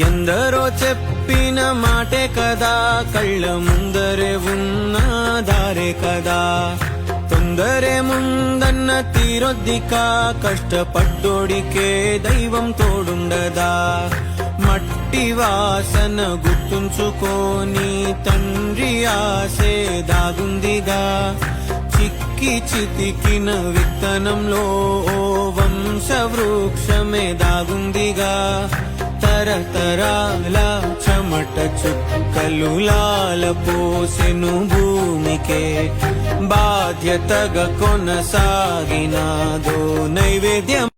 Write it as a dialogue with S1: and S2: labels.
S1: ఎందరో చెప్పిన మాటే కదా, కళ్ళ ముందరే ఉన్న దారే కదా. తొందరే ముందన్న తీరొద్దిక, కష్టపడ్డోడికే దైవం తోడుండదా. మట్టి వాసన గుర్తుంచుకోని తండ్రి ఆసే దాగుందిగా. చిక్కి చితికిన విత్తనంలో ఓ వంశ వృక్షమే దాగుందిగా. తరతరాల చెమట చుక్కలు లాల పోసెను భూమికే, బాధ్యతగా కొనసాగినాదో నైవేద్యం.